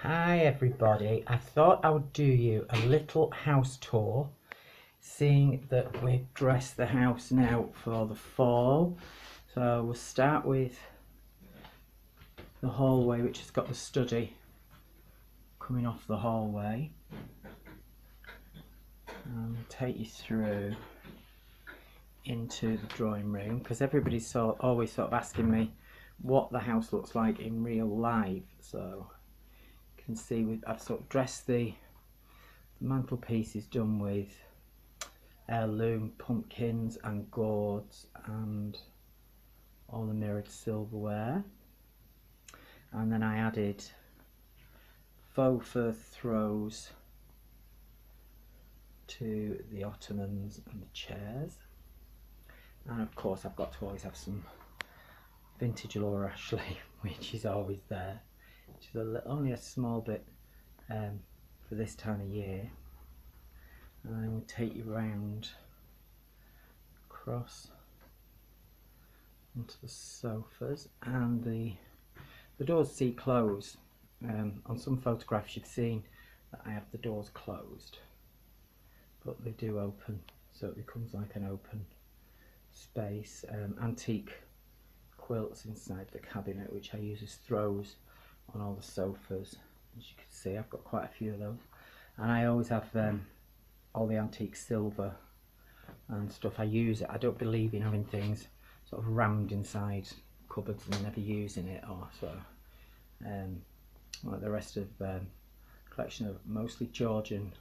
Hi everybody, I thought I would do you a little house tour, seeing that we've dressed the house now for the fall. So we'll start with the hallway, which has got the study coming off the hallway, and we'll take you through into the drawing room, because everybody's always sort of asking me what the house looks like in real life. So you can see I've sort of dressed the mantelpiece is done with heirloom pumpkins and gourds and all the mirrored silverware, and then I added faux fur throws to the ottomans and the chairs, and of course I've got to always have some vintage Laura Ashley which is always there, which is only a small bit for this time of year. And then we'll take you round across onto the sofas, and the doors see close. On some photographs you've seen that I have the doors closed, but they do open, so it becomes like an open space. Antique quilts inside the cabinet, which I use as throws on all the sofas. As you can see, I've got quite a few of those, and I always have all the antique silver and stuff. I use it. I don't believe in having things sort of rammed inside cupboards and never using it, or so. Like the rest of collection of mostly Georgian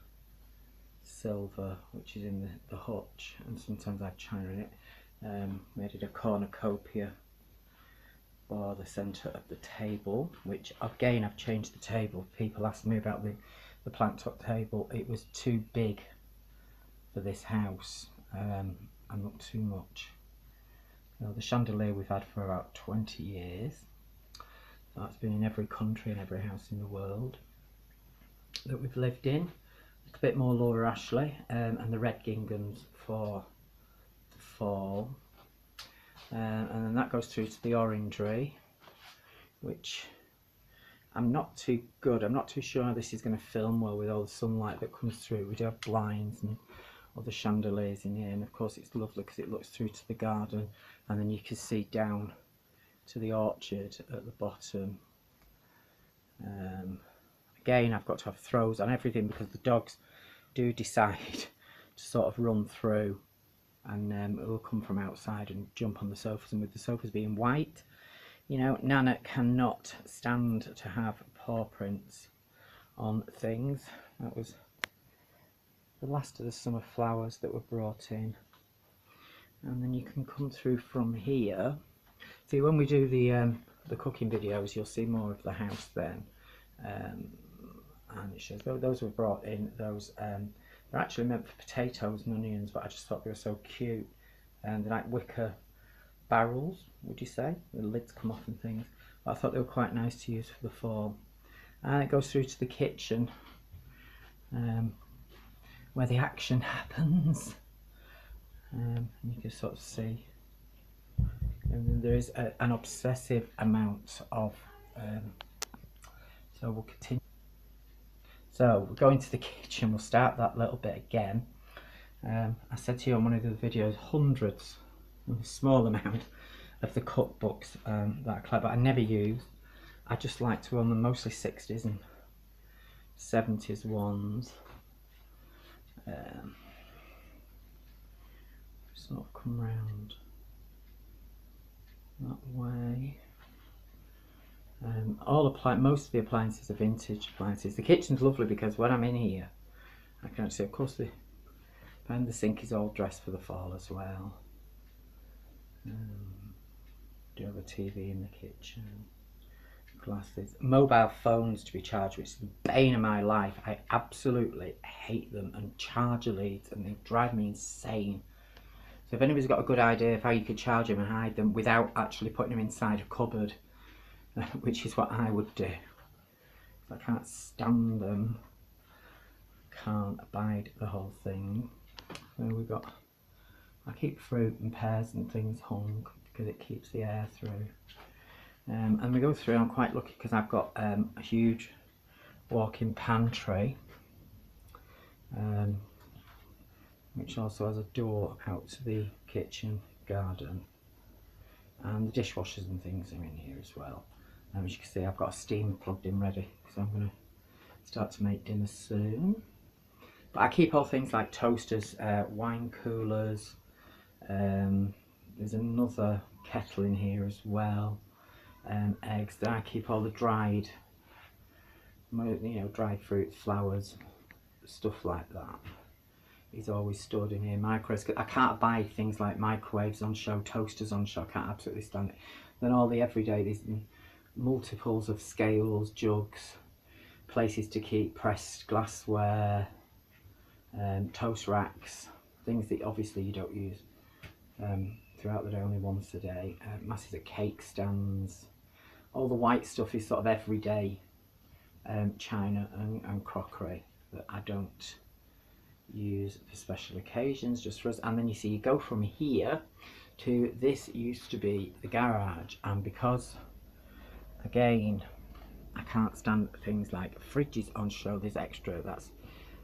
silver, which is in the hutch, and sometimes I have china in it. Made it a cornucopia for the centre of the table, which again I've changed the table. People asked me about the plant top table. It was too big for this house and not too much. The chandelier we've had for about 20 years. So that's been in every country and every house in the world that we've lived in. A bit more Laura Ashley, and the red ginghams for the fall. And then that goes through to the Orangery, which I'm not too sure how this is going to film well with all the sunlight that comes through. We do have blinds and other chandeliers in here, and of course it's lovely because it looks through to the garden, and then you can see down to the orchard at the bottom. Again, I've got to have throws on everything because the dogs do decide to sort of run through, and it will come from outside and jump on the sofas. And with the sofas being white, you know, Nana cannot stand to have paw prints on things. That was the last of the summer flowers that were brought in. And then you can come through from here. See, when we do the cooking videos, you'll see more of the house then. And it shows those were brought in. Those they're actually meant for potatoes and onions, but I just thought they were so cute. And they're like wicker barrels, would you say? The lids come off and things. But I thought they were quite nice to use for the fall. And it goes through to the kitchen, where the action happens. And you can sort of see. And there is an obsessive amount of. So we'll continue. So we're going to the kitchen. We'll start that little bit again. I said to you on one of the videos, hundreds, a small amount of the cookbooks that I collect, but I never use. I just like to own them, mostly 60s and 70s ones. Sort of come round that way. Most of the appliances are vintage appliances. The kitchen's lovely because when I'm in here, I can actually, of course, the sink is all dressed for the fall as well. Do have a TV in the kitchen. Glasses, mobile phones to be charged, which is the bane of my life. I absolutely hate them, and charger leads, and they drive me insane. So if anybody's got a good idea of how you could charge them and hide them without actually putting them inside a cupboard, which is what I would do. I can't stand them. Can't abide the whole thing. So we've got, I keep fruit and pears and things hung because it keeps the air through. And we go through, I'm quite lucky because I've got a huge walk-in pantry, which also has a door out to the kitchen garden, and the dishwashers and things are in here as well. As you can see, I've got a steamer plugged in ready, so I'm going to start to make dinner soon. But I keep all things like toasters, wine coolers. There's another kettle in here as well. Eggs. Then I keep all the dried, dried fruit, flowers, stuff like that. Is always stored in here. Microwaves. I can't buy things like microwaves on show, toasters on show. I can't absolutely stand it. Then all the everyday, these multiples of scales, jugs, places to keep pressed glassware, toast racks, things that obviously you don't use throughout the day, only once a day. Masses of cake stands. All the white stuff is sort of everyday china and crockery that I don't use for special occasions, just for us. And then you see, you go from here to this used to be the garage, and because again I can't stand things like fridges on show, there's extra.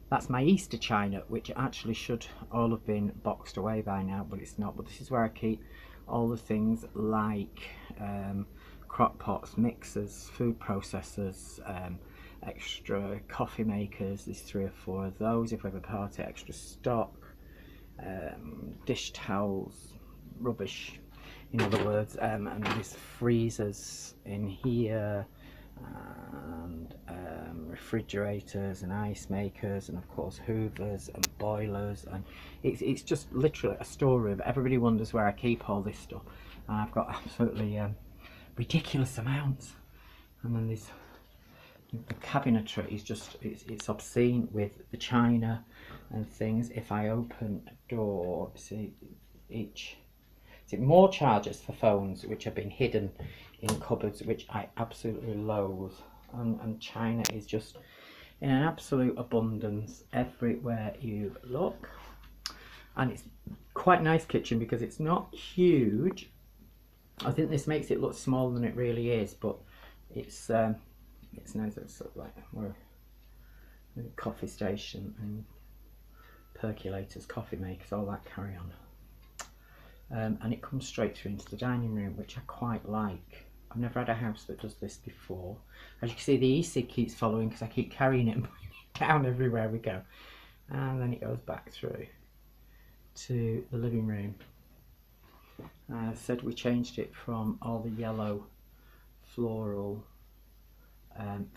That's my Easter china, which actually should all have been boxed away by now, but it's not. But this is where I keep all the things like crock pots, mixers, food processors, extra coffee makers. There's 3 or 4 of those if we have a party, extra stock, dish towels, rubbish in other words, and there's freezers in here, and refrigerators and ice makers, and of course hoovers and boilers, and it's just literally a storeroom. Everybody wonders where I keep all this stuff, and I've got absolutely ridiculous amounts. And then there's the cabinetry is just, it's obscene with the china and things. If I open a door, see, more chargers for phones which have been hidden in cupboards, which I absolutely loathe, and china is just in an absolute abundance everywhere you look. And it's quite a nice kitchen because it's not huge. I think this makes it look smaller than it really is, but it's nice. It's sort of like we're a coffee station and percolators, coffee makers, all that carry on. And it comes straight through into the dining room, which I quite like. I've never had a house that does this before. As you can see, the e-cig keeps following because I keep carrying it and putting it down everywhere we go. And then it goes back through to the living room. As I said, we changed it from all the yellow floral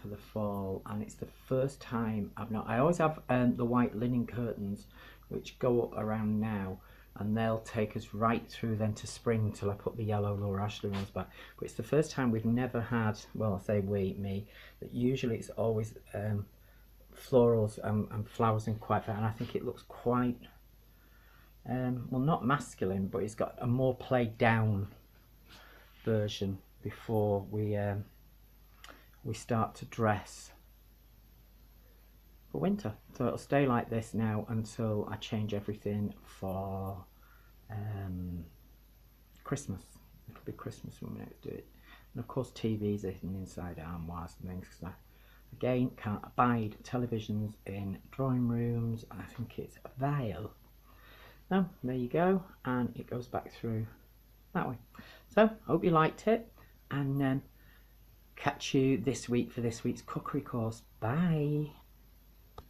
for the fall, and it's the first time I always have the white linen curtains which go up around now, and they'll take us right through then to spring till I put the yellow Laura Ashley ones back. But it's the first time we've never had, well, I say me, that usually it's always florals and flowers and quite that, and I think it looks quite well, not masculine, but it's got a more played down version before we start to dress for winter. So it'll stay like this now until I change everything for Christmas. It'll be Christmas when we next do it. And of course TVs in inside armoires and things, because I again can't abide televisions in drawing rooms. I think it's vile. Now there you go, and it goes back through that way. So hope you liked it, and catch you this week for this week's cookery course. Bye.